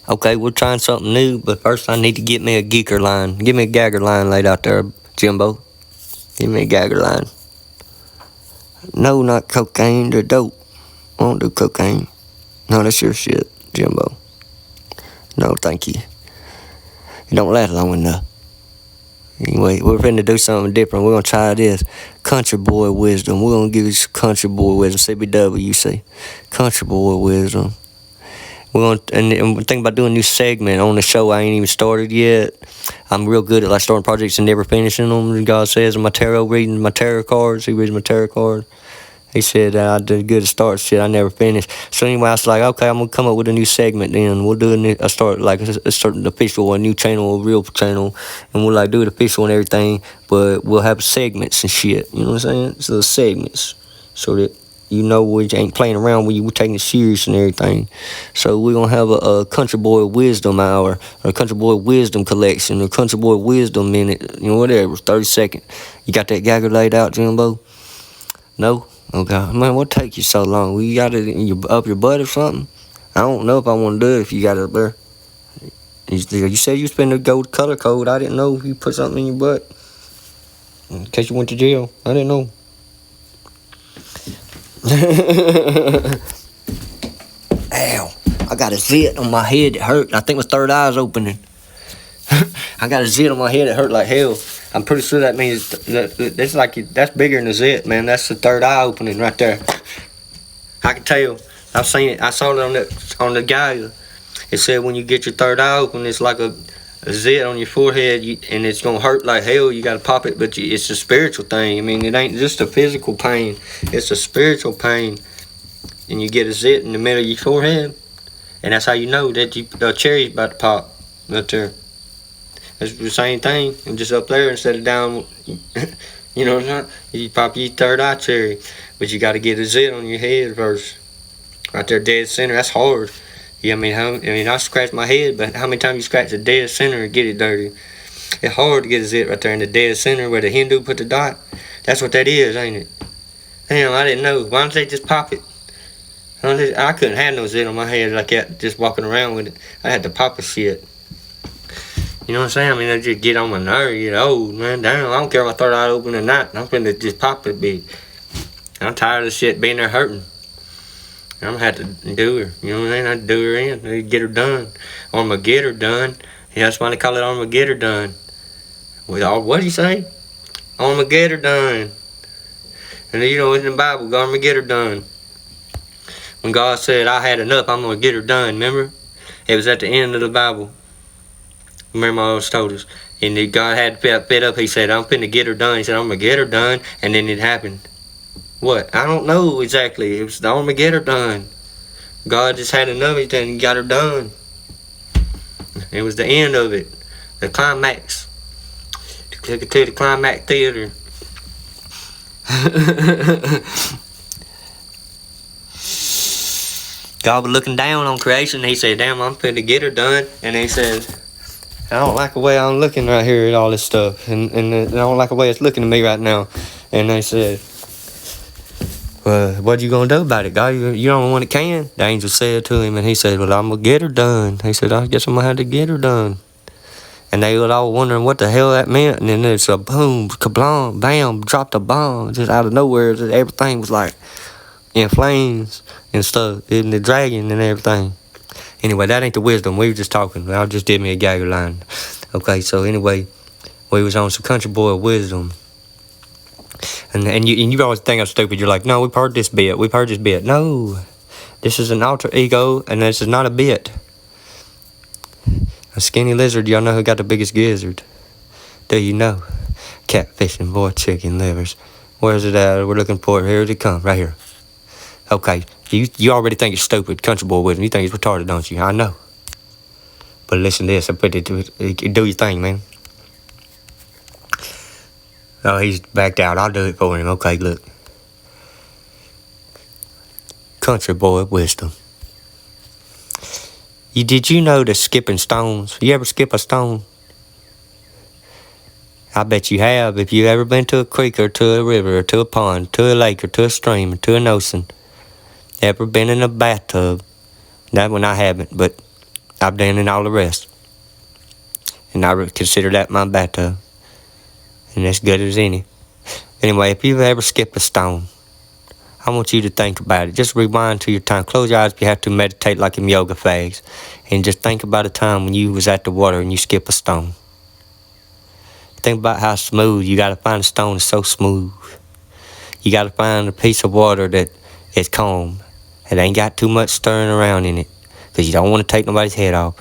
Okay, we're trying something new, but first I need to get me a geeker line. Give me a gagger line laid out there, Jimbo. Give me a gagger line. No, not cocaine, the dope. Won't do cocaine. No, that's your shit, Jimbo. No, thank you. It don't last long enough. Anyway, we're finna do something different. We're gonna try this. Country boy wisdom. We're gonna give you some country boy wisdom. Cbwhmbc. Country boy wisdom. We're thinking about doing a new segment on the show. I ain't even started yet. I'm real good at like starting projects and never finishing them. God says in my tarot reading, my tarot cards. He reads my tarot cards. He said I did good to start shit. I never finished. So anyway, I was like, okay, I'm gonna come up with a new segment. Then we'll do a start like a certain official, a new channel, a real channel, and we'll like do it official and everything. But we'll have segments and shit. You know what I'm saying? So segments, so that you know we ain't playing around with you. We're taking it serious and everything. So we're gonna have a country boy wisdom hour, or a country boy wisdom collection, or country boy wisdom minute. You know, whatever. 30 seconds. You got that gagger laid out, Jimbo? No. Okay, man, what take you so long? You got it up your butt or something? I don't know if I want to do it if you got it up there. You said you spent the gold color code. I didn't know if you put something in your butt. In case you went to jail. I didn't know. Ow. I got a zit on my head that hurt. I think my third eye's opening. I got a zit on my head that hurt like hell. I'm pretty sure that means that's bigger than a zit, man. That's the third eye opening right there. I can tell. I've seen it. I saw it on the guy. It said when you get your third eye open, it's like a zit on your forehead, and it's gonna hurt like hell. You gotta pop it, but it's a spiritual thing. I mean, it ain't just a physical pain. It's a spiritual pain, and you get a zit in the middle of your forehead, and that's how you know that a cherry's about to pop right there. It's the same thing, and just up there instead of down. You know what I'm saying? You pop your third eye cherry, but you got to get a zit on your head first, right there, dead center. That's hard. Yeah, I scratch my head, but how many times you scratch the dead center and get it dirty? It's hard to get a zit right there in the dead center where the Hindu put the dot. That's what that is, ain't it? Damn, I didn't know. Why don't they just pop it? I couldn't have no zit on my head like that, just walking around with it. I had to pop a shit. You know what I'm saying? I mean, I just get on my nerves. You know, old, man. Damn, I don't care if I third eye open or not. I'm finna just pop it big. I'm tired of shit being there hurting. I'm gonna have to do her. You know what I'm saying? I do her in. Get her done. Get her done. Yeah, that's why they call it get her done. What do you say? Get her done. And you know, in the Bible, get her done. When God said, I had enough, I'm gonna get her done. Remember? It was at the end of the Bible. Remember I always told us. And God had fed up. He said, I'm finna get her done. He said, I'm gonna get her done. And then it happened. What? I don't know exactly. It was the Armageddon done. God just had enough of it and got her done. It was the end of it. The climax. Took it to the climax theater. God was looking down on creation. He said, damn, I'm finna get her done. And he said, I don't like the way I'm looking right here at all this stuff. And I don't like the way it's looking at me right now. And they said, well, what you gonna do about it, God? You don't want it can? The angel said to him, and he said, well, I'm gonna get her done. He said, I guess I'm gonna have to get her done. And they were all wondering what the hell that meant. And then it's a boom, kablam, bam, dropped a bomb. Just out of nowhere, just everything was like in flames and stuff. And the dragon and everything. Anyway, that ain't the wisdom. We were just talking. I just did me a gagger line. Okay, so anyway, we was on some country boy wisdom. And you always think I'm stupid. You're like, no, we've heard this bit. We've heard this bit. No, this is an alter ego, and this is not a bit. A skinny lizard, y'all know who got the biggest gizzard? Do you know? Catfishing, boy, chicken livers. Where's it at? We're looking for it. Here it comes, right here. Okay, you already think it's stupid, country boy wisdom. You think it's retarded, don't you? I know. But listen to this. I put it to do your thing, man. Oh, he's backed out. I'll do it for him. Okay, look. Country boy wisdom. Did you know that skipping stones? You ever skip a stone? I bet you have. If you ever been to a creek or to a river or to a pond, to a lake or to a stream or to an ocean, ever been in a bathtub? That one I haven't, but I've done in all the rest. And I would consider that my bathtub. And as good as any. Anyway, if you've ever skipped a stone, I want you to think about it. Just rewind to your time. Close your eyes if you have to, meditate like in yoga phase. And just think about a time when you was at the water and you skip a stone. Think about how smooth. You got to find a stone that's so smooth. You got to find a piece of water that is calm. It ain't got too much stirring around in it. Because you don't want to take nobody's head off.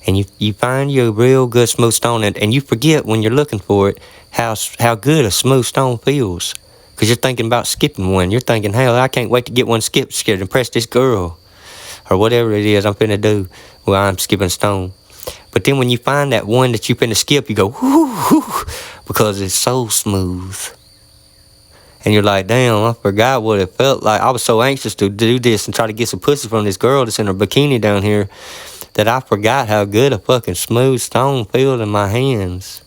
And you find you a real good smooth stone. And you forget when you're looking for it how good a smooth stone feels. Because you're thinking about skipping one. You're thinking, hell, I can't wait to get one skipped to impress this girl. Or whatever it is I'm finna do while I'm skipping stone. But then when you find that one that you finna skip, you go, whoo, whoo, because it's so smooth. And you're like, damn, I forgot what it felt like. I was so anxious to do this and try to get some pussy from this girl that's in her bikini down here that I forgot how good a fucking smooth stone feels in my hands.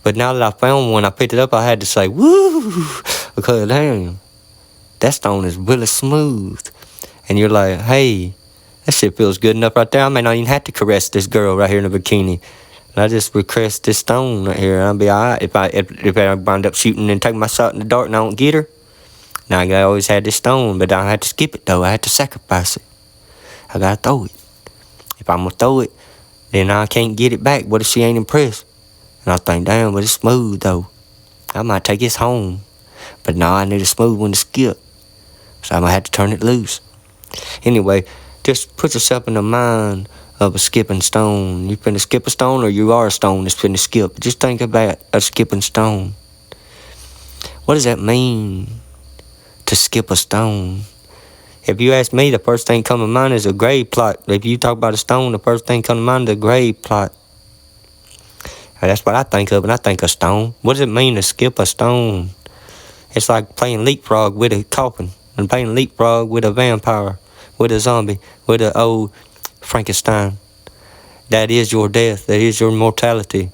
But now that I found one, I picked it up, I had to say, woo, because damn, that stone is really smooth. And you're like, hey, that shit feels good enough right there. I may not even have to caress this girl right here in the bikini. And I just would caress this stone right here, and I'll be alright if I wind up shooting and taking my shot in the dark and I don't get her. Now I always had this stone, but I had to skip it though. I had to sacrifice it. I gotta throw it. If I'm gonna throw it, then I can't get it back. What if she ain't impressed? And I think, damn, but it's smooth though. I might take this home. But now I need a smooth one to skip. So I'm gonna have to turn it loose. Anyway, just put yourself in the mind of a skipping stone. You finna skip a stone, or you are a stone that's finna skip. Just think about a skipping stone. What does that mean, to skip a stone? If you ask me, the first thing come to mind is a grave plot. If you talk about a stone, the first thing come to mind is a grave plot. That's what I think of when I think of stone. What does it mean to skip a stone? It's like playing leapfrog with a coffin, and playing leapfrog with a vampire, with a zombie, with an old Frankenstein. That is your death. That is your mortality.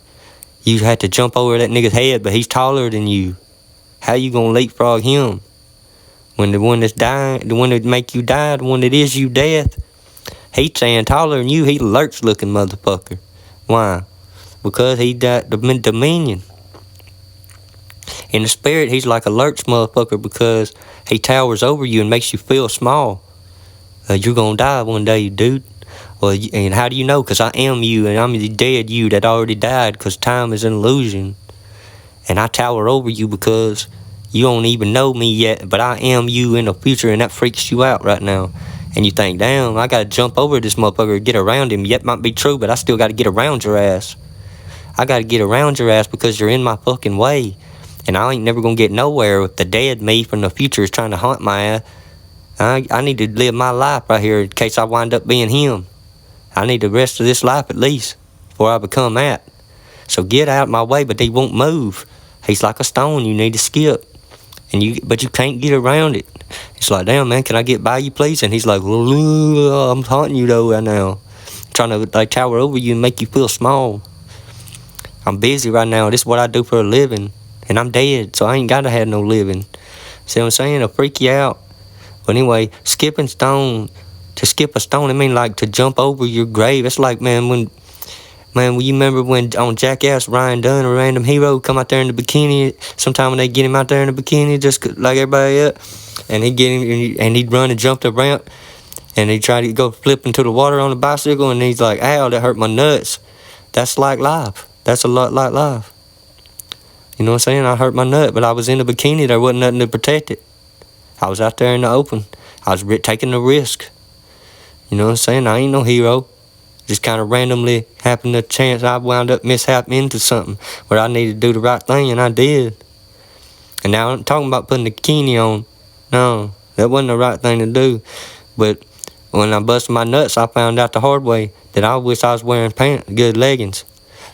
You had to jump over that nigga's head, but he's taller than you. How you gonna leapfrog him? When the one that's dying, the one that make you die, the one that is you death, he's saying taller than you. He lurch looking motherfucker. Why? Because he got dominion. In the spirit, he's like a lurch motherfucker because he towers over you and makes you feel small. You're gonna die one day, dude. Well, and how do you know? Because I am you, and I'm the dead you that already died, because time is an illusion. And I tower over you because you don't even know me yet, but I am you in the future, and that freaks you out right now. And you think, damn, I gotta jump over this motherfucker to get around him. Yet might be true, but I still gotta get around your ass. I gotta get around your ass because you're in my fucking way. And I ain't never gonna get nowhere if the dead me from the future is trying to haunt my ass. I need to live my life right here in case I wind up being him. I need the rest of this life at least before I become that. So get out of my way, but he won't move. He's like a stone you need to skip. But you can't get around it. It's like, damn, man, can I get by you, please? And he's like, I'm haunting you, though, right now. I'm trying to, like, tower over you and make you feel small. I'm busy right now. This is what I do for a living. And I'm dead, so I ain't got to have no living. See what I'm saying? It'll freak you out. But anyway, skipping stone, to skip a stone, I mean, like, to jump over your grave. It's like, man, when you remember when on Jackass, Ryan Dunn, a random hero, come out there in the bikini, sometime when they get him out there in the bikini, just like everybody else, and he'd run and jump the ramp, and he'd try to go flip into the water on the bicycle, and he's like, ow, that hurt my nuts. That's like life. That's a lot like life. You know what I'm saying? I hurt my nut, but I was in the bikini. There wasn't nothing to protect it. I was out there in the open. I was taking the risk. You know what I'm saying? I ain't no hero. Just kind of randomly happened to chance I wound up mishap into something where I needed to do the right thing, and I did. And now I'm talking about putting the bikini on. No, that wasn't the right thing to do. But when I busted my nuts, I found out the hard way that I wish I was wearing good leggings,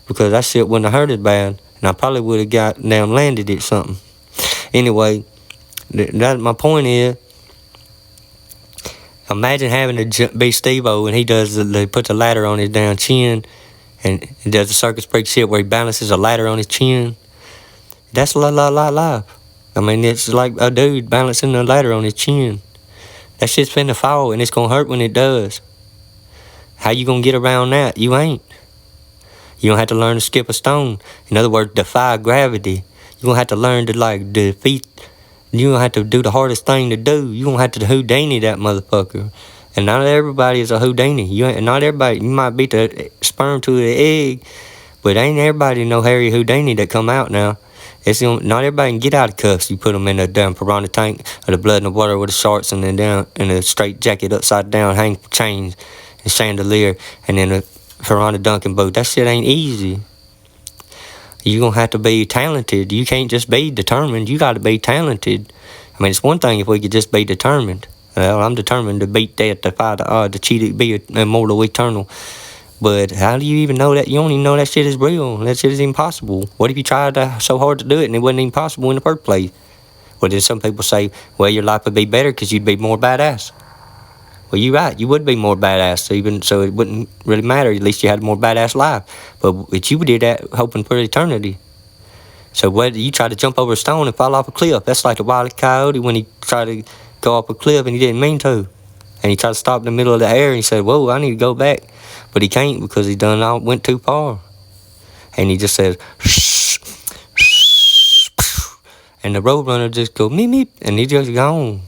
because that shit wouldn't have hurt as bad, and I probably would have got damn landed it something. Anyway, that my point is, imagine having to be Steve-O, and he puts a ladder on his down chin, and he does the circus freak shit where he balances a ladder on his chin. That's a lot life. I mean, it's like a dude balancing a ladder on his chin. That shit's finna fall, and it's gonna hurt when it does. How you gonna get around that? You ain't. You don't have to learn to skip a stone. In other words, defy gravity. You gonna have to learn to like defeat. You gonna have to do the hardest thing to do. You gonna have to Houdini that motherfucker. And not everybody is a Houdini. Not everybody. You might beat the sperm to the egg, but ain't everybody no Harry Houdini that come out now. Not everybody can get out of cuffs. You put them in a damn piranha tank or the blood in the water with the sharks and then down in a straight jacket upside down, hang chains and chandelier, and then a piranha dunking boat. That shit ain't easy. You gonna have to be talented. You can't just be determined. You gotta be talented. I mean, it's one thing if we could just be determined. Well, I'm determined to beat death, defy the odds, to cheat, be immortal, eternal. But how do you even know that? You don't even know that shit is real. That shit is impossible. What if you tried so hard to do it and it wasn't even possible in the first place? Well, then some people say, well, your life would be better because you'd be more badass. Well, you're right. You would be more badass, even so it wouldn't really matter. At least you had a more badass life. But you did that hoping for eternity. So whether you try to jump over a stone and fall off a cliff, that's like the Wile E. Coyote when he tried to go off a cliff and he didn't mean to. And he tried to stop in the middle of the air and he said, whoa, I need to go back. But he can't because he went too far. And he just says, shh, shh, and the roadrunner just go, meep, meep, and he's just gone.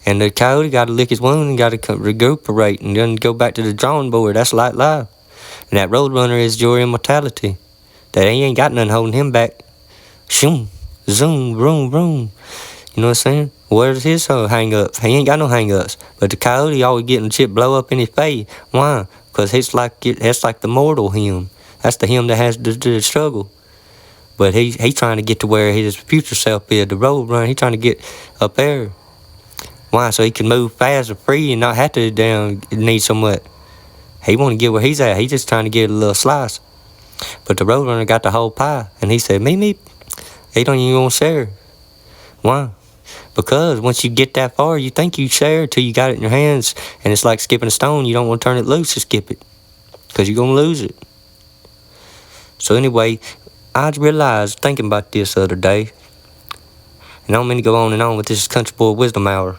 And the coyote got to lick his wound and got to recuperate and then go back to the drawing board. That's like life. And that roadrunner is your immortality. That he ain't got nothing holding him back. Shoom, zoom, vroom, vroom. You know what I'm saying? Where's his hang-ups? He ain't got no hang-ups. But the coyote always getting the shit blow up in his face. Why? Because that's like the mortal him. That's the him that has the struggle. But he's trying to get to where his future self is. The roadrunner, he's trying to get up there. Why? So he can move fast and free and not have to need so much. He want to get where he's at. He's just trying to get a little slice. But the roadrunner got the whole pie. And he said, meep, meep. He don't even want to share. Why? Because once you get that far, you think you share till you got it in your hands. And it's like skipping a stone. You don't want to turn it loose to skip it. Because you're going to lose it. So anyway, I realized, thinking about this the other day, and I don't mean to go on and on, but this is Country Boy Wisdom Hour.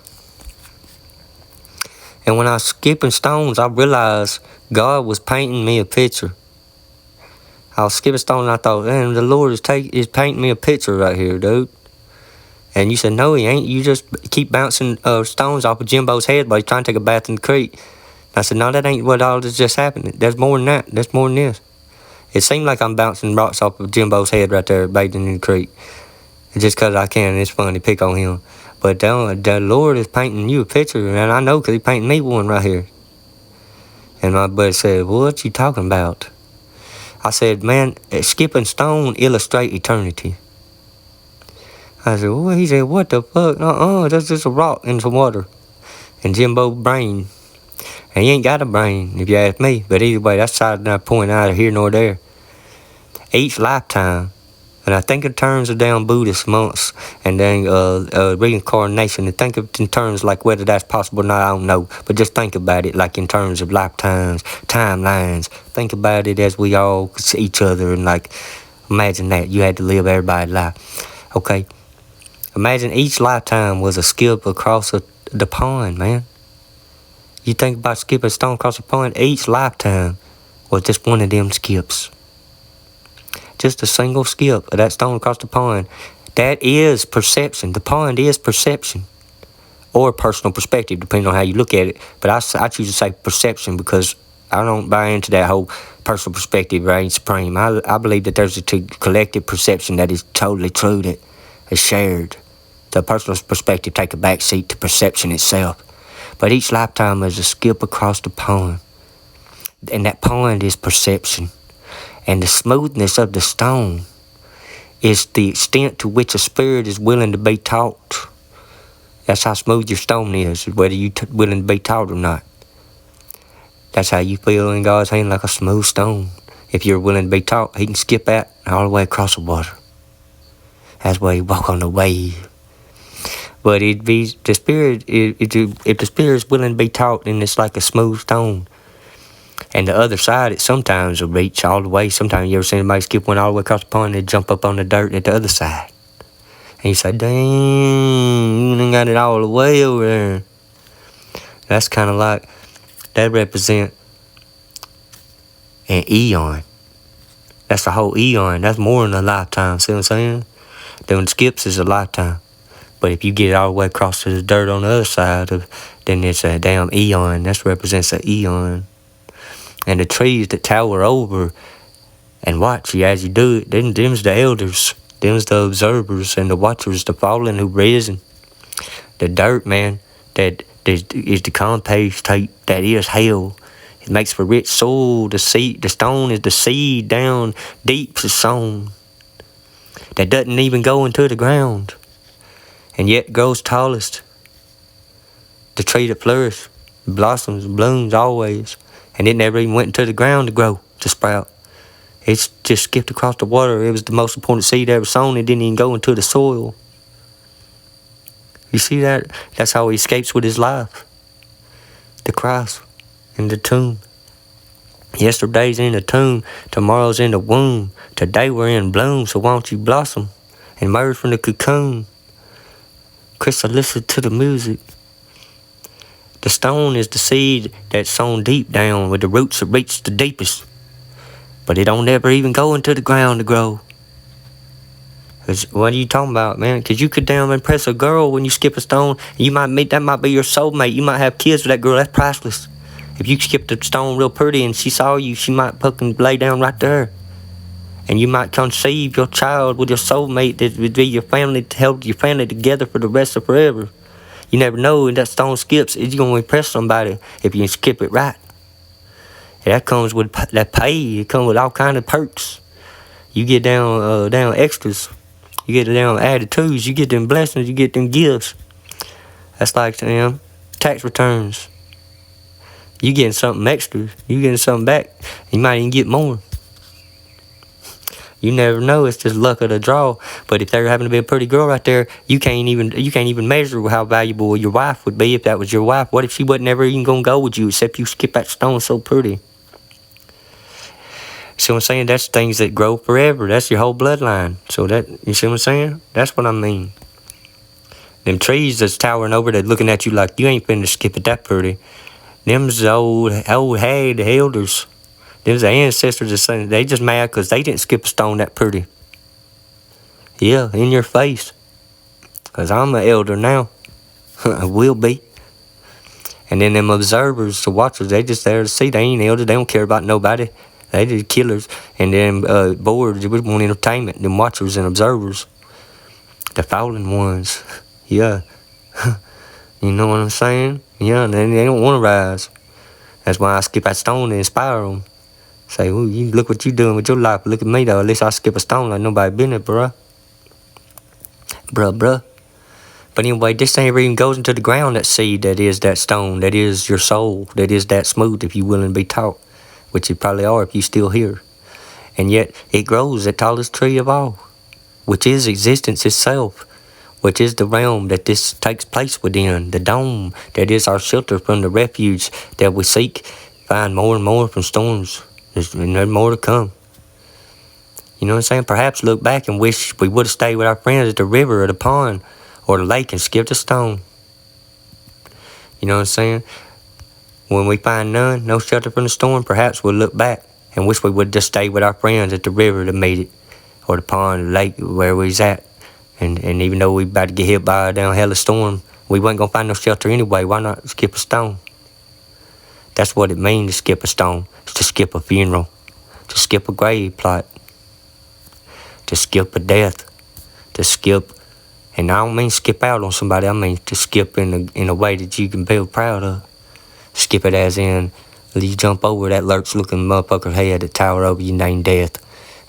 And when I was skipping stones, I realized God was painting me a picture. I was skipping stones and I thought, man, the Lord is painting me a picture right here, dude. And you said, no, he ain't. You just keep bouncing stones off of Jimbo's head while he's trying to take a bath in the creek. And I said, no, that ain't what all this just happened. There's more than that. There's more than this. It seemed like I'm bouncing rocks off of Jimbo's head right there, bathing in the creek. Just because I can, it's fun to pick on him. But the Lord is painting you a picture, and I know because he's painting me one right here. And my buddy said, well, what you talking about? I said, man, skipping stone illustrate eternity. I said, well, he said, what the fuck? That's just a rock in some water. And Jimbo's brain. And he ain't got a brain, if you ask me. But either way, that's side that point out of here nor there. Each lifetime, and I think in terms of down Buddhist monks and then reincarnation, and think of in terms like whether that's possible or not, I don't know. But just think about it like in terms of lifetimes, timelines. Think about it as we all see each other and like imagine that you had to live everybody's life. Okay? Imagine each lifetime was a skip across the pond, man. You think about skipping a stone across the pond, each lifetime was just one of them skips. Just a single skip of that stone across the pond. That is perception. The pond is perception. Or personal perspective, depending on how you look at it. But I choose to say perception because I don't buy into that whole personal perspective reign supreme. I believe that there's a collective perception that is totally true, that is shared. The personal perspective take a back seat to perception itself. But each lifetime is a skip across the pond. And that pond is perception. And the smoothness of the stone is the extent to which a spirit is willing to be taught. That's how smooth your stone is, whether you're willing to be taught or not. That's how you feel in God's hand, like a smooth stone. If you're willing to be taught, he can skip that all the way across the water. That's why you walk on the wave. But it'd be the spirit. If the spirit is willing to be taught, then it's like a smooth stone. And the other side, it sometimes will reach all the way. Sometimes you ever seen anybody skip one all the way across the pond and jump up on the dirt at the other side. And you say, dang, you done got it all the way over there. That's kind of like, that represent and eon. That's a whole eon. That's more than a lifetime. See what I'm saying? Doing skips is a lifetime. But if you get it all the way across to the dirt on the other side, then it's a damn eon. That represents an eon. And the trees that tower over and watch you as you do it, them's the elders. Them's the observers and the watchers, the fallen who risen. The dirt, man, that is the compost tape that is hell. It makes for rich soil. The stone is the seed down deep is sown. That doesn't even go into the ground. And yet grows tallest. The tree that flourishes, blossoms, blooms always. And it never even went into the ground to grow, to sprout. It's just skipped across the water. It was the most important seed ever sown. It didn't even go into the soil. You see that? That's how he escapes with his life. The Christ in the tomb. Yesterday's in the tomb. Tomorrow's in the womb. Today we're in bloom. So why don't you blossom and emerge from the cocoon? Crystal, listen to the music. The stone is the seed that's sown deep down with the roots that reach the deepest. But it don't ever even go into the ground to grow. What are you talking about, man? Because you could damn impress a girl when you skip a stone. That might be your soulmate. You might have kids with that girl. That's priceless. If you skipped a stone real pretty and she saw you, she might fucking lay down right there. And you might conceive your child with your soulmate that would be your family, to help your family together for the rest of forever. You never know when that stone skips, it's going to impress somebody if you can skip it right. And that comes with that pay. It comes with all kind of perks. You get down extras. You get down attitudes. You get them blessings. You get them gifts. That's like tax returns. You getting something extra. You getting something back. You might even get more. You never know. It's just luck of the draw. But if there happened to be a pretty girl right there, you can't even measure how valuable your wife would be if that was your wife. What if she wasn't ever even gonna go with you except you skip that stone so pretty? See what I'm saying? That's things that grow forever. That's your whole bloodline. So that, you see what I'm saying? That's what I mean. Them trees that's towering over that looking at you like you ain't finna skip it that pretty. Them's the old hag, the elders. Them's the ancestors that saying they just mad because they didn't skip a stone that pretty. Yeah, in your face. Because I'm an elder now. I will be. And then them observers, the watchers, they just there to see. They ain't elders. They don't care about nobody. They the killers. And then boards, we want entertainment. Them watchers and observers. The fallen ones. Yeah. You know what I'm saying? Yeah, and they don't want to rise. That's why I skip that stone to inspire them. Say, well, you look what you doing with your life. Look at me, though. At least I skip a stone like nobody been there, bruh. Bruh. But anyway, this thing even goes into the ground, that seed, that is that stone, that is your soul, that is that smooth if you're willing to be taught, which you probably are if you're still here. And yet, it grows the tallest tree of all, which is existence itself, which is the realm that this takes place within, the dome that is our shelter from the refuge that we seek, find more and more from storms. There's more to come. You know what I'm saying? Perhaps look back and wish we would have stayed with our friends at the river or the pond or the lake and skipped a stone. You know what I'm saying? When we find no shelter from the storm, perhaps we'll look back and wish we would have just stayed with our friends at the river to meet it, or the pond, or the lake, where we was at. And even though we about to get hit by a down hell of a storm, we wasn't going to find no shelter anyway. Why not skip a stone? That's what it means to skip a stone. It's to skip a funeral. To skip a grave plot. To skip a death. To skip, and I don't mean skip out on somebody. I mean to skip in a way that you can feel proud of. Skip it as in, you jump over that lurch-looking motherfucker head that tower over you named Death.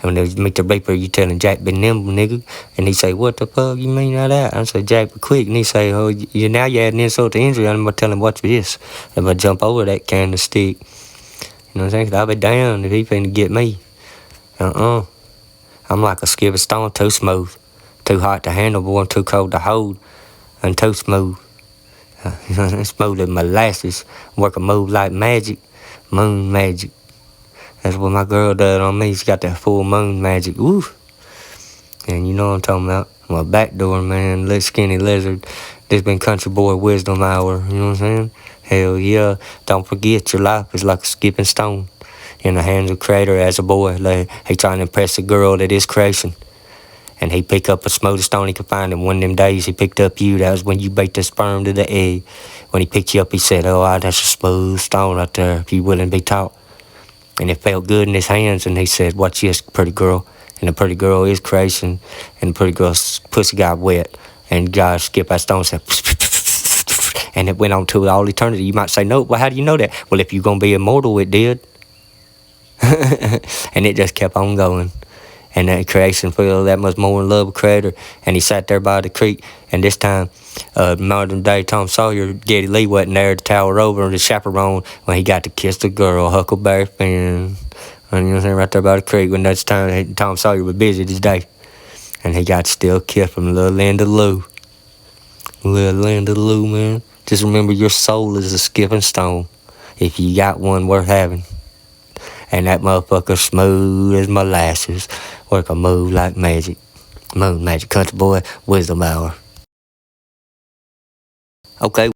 And when they meet the Reaper, you telling Jack, be nimble, nigga. And he say, what the fuck you mean by that? I say, Jack, be quick. And he say, oh, now you're adding insult to injury. I'm going to tell him, watch this. I'm going to jump over that candlestick. You know what I'm saying? 'Cause I'll be down if he finna get me. I'm like a skip stone, too smooth. Too hot to handle, boy, too cold to hold. And too smooth. Smooth as molasses. Work a move like magic. Moon magic. That's what my girl does on me. She got that full moon magic. Woo! And you know what I'm talking about. I'm a backdoor, man. Little skinny lizard. This been Country Boy Wisdom Hour. You know what I'm saying? Hell yeah. Don't forget, your life is like a skipping stone. in the hands of Creator as a boy. Like, he trying to impress the girl that is creation. And he picked up a smoothest stone he could find. And one of them days he picked up you. That was when you baked the sperm to the egg. When he picked you up, he said, "Oh, that's a smooth stone right there, if you wouldn't be taught." And it felt good in his hands. And he said, "Watch this, pretty girl." And the pretty girl is creation. And the pretty girl's pussy got wet. And God skipped that stone and said, and it went on to all eternity. You might say, "No, well, how do you know that?" Well, if you're going to be immortal, it did. And it just kept on going. And that creation fell that much more in love with Creator. And he sat there by the creek. And this time, modern day Tom Sawyer, Geddy Lee wasn't there to tower over the chaperone when he got to kiss the girl, Huckleberry Finn. And you know, right there by the creek when that's time Tom Sawyer was busy this day. And he got still kiss from little Linda Lou. Little Linda Lou, man. Just remember, your soul is a skipping stone. If you got one worth having. And that motherfucker smooth as molasses. Work a move like magic. Moon magic, country boy, wisdom hour. Okay.